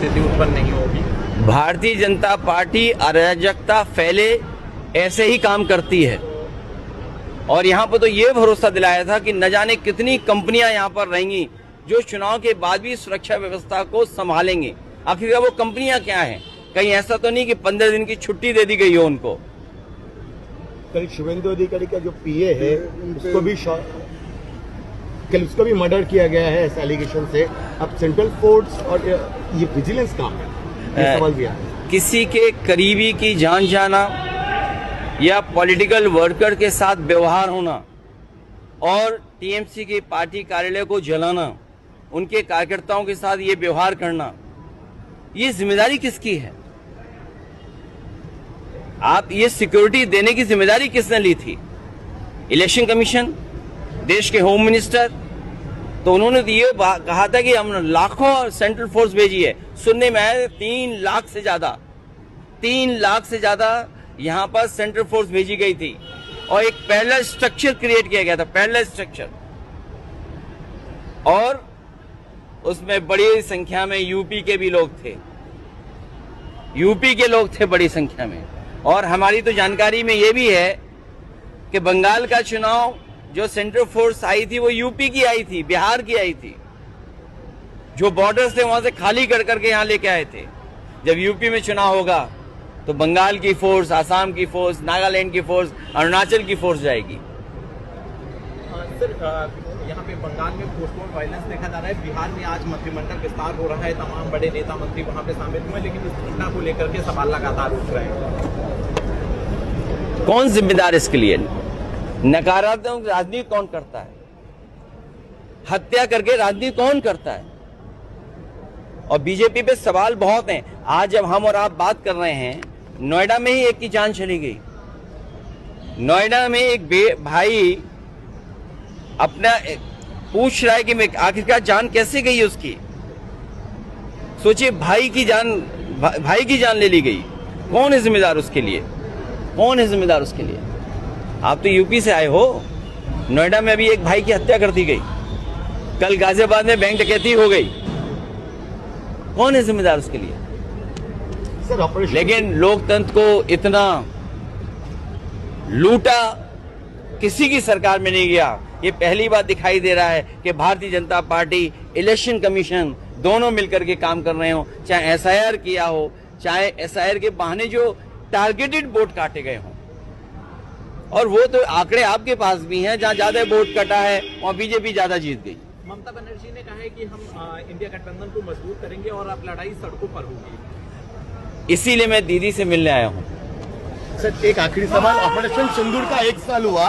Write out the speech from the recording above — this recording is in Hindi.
स्थिति उत्पन्न नहीं होगी? भारतीय जनता पार्टी अराजकता फैले ऐसे ही काम करती है और यहाँ पर तो ये भरोसा दिलाया था कि न जाने कितनी कंपनियां यहाँ पर रहेंगी जो चुनाव के बाद भी सुरक्षा व्यवस्था को संभालेंगे। आखिर वो कंपनियां क्या हैं? कहीं ऐसा तो नहीं कि 15 दिन की छुट्टी दे दी गई हो उनको। कल शुभेंदु अधिकारी का जो पीए है उसको भी मर्डर किया गया है इस एलिगेशन से। अब सेंट्रल फोर्स और ये विजिलेंस काम है, ये सवाल भी है। किसी के करीबी की जान जाना या पॉलिटिकल वर्कर के साथ व्यवहार होना और टीएमसी के पार्टी कार्यालय को जलाना, उनके कार्यकर्ताओं के साथ ये व्यवहार करना, ये जिम्मेदारी किसकी है? आप ये सिक्योरिटी देने की जिम्मेदारी किसने ली थी? इलेक्शन कमीशन, देश के होम मिनिस्टर। तो उन्होंने तो ये कहा था कि हम लाखों सेंट्रल फोर्स भेजी है। सुनने में आया 3 लाख से ज्यादा यहां पर सेंट्रल फोर्स भेजी गई थी और एक पैरेलल स्ट्रक्चर क्रिएट किया गया था, पैरेलल स्ट्रक्चर। और उसमें बड़ी संख्या में यूपी के भी लोग थे, यूपी के लोग थे बड़ी संख्या में। और हमारी तो जानकारी में ये भी है कि बंगाल का चुनाव जो सेंट्रल फोर्स आई थी वो यूपी की आई थी, बिहार की आई थी, जो बॉर्डर्स थे वहां से खाली कर करके यहां लेके आए थे। जब यूपी में चुनाव होगा तो बंगाल की फोर्स, आसाम की फोर्स, नागालैंड की फोर्स, अरुणाचल की फोर्स जाएगी। सर, यहाँ पे बंगाल में पोस्टपोन वायलेंस देखा जा रहा है। बिहार में आज मंत्रिमंडल विस्तार हो रहा है, तमाम बड़े नेता मंत्री वहां पे शामिल हुए, लेकिन इस घटना को लेकर के सवाल लगातार उठ रहे हैं। कौन जिम्मेदार इसके लिए? नकारात्मक राजनीति कौन करता है? हत्या करके राजनीति कौन करता है? और बीजेपी पे सवाल बहुत हैं। आज जब हम और आप बात कर रहे हैं, नोएडा में ही एक की जान चली गई। नोएडा में एक भाई अपना पूछ रहा है कि मैं आखिरकार जान कैसे गई उसकी। सोचिए, भाई की जान ले ली गई। कौन है जिम्मेदार उसके लिए? कौन है जिम्मेदार उसके लिए? आप तो यूपी से आए हो। नोएडा में अभी एक भाई की हत्या कर दी गई, कल गाजियाबाद में बैंक डकैती हो गई। कौन है जिम्मेदार उसके लिए? लेकिन लोकतंत्र को इतना लूटा किसी की सरकार में नहीं गया। ये पहली बार दिखाई दे रहा है कि Bharatiya Janata party, election commission दोनों मिलकर के काम कर रहे हो। चाहे एसआईआर किया हो, चाहे एसआईआर के बहाने जो टारगेटेड वोट काटे गए हों। और वो तो आंकड़े आपके पास भी हैं, जहां ज्यादा वोट कटा है वहां बीजेपी ज्यादा जीत गई। ममता बनर्जी ने कहा है कि हम इंडिया गठबंधन को मजबूत करेंगे और अब लड़ाई सड़कों पर होगी। इसीलिए मैं दीदी से मिलने आया हूं। सर, एक आखिरी सवाल। ऑपरेशन सिंदूर का 1 साल हुआ।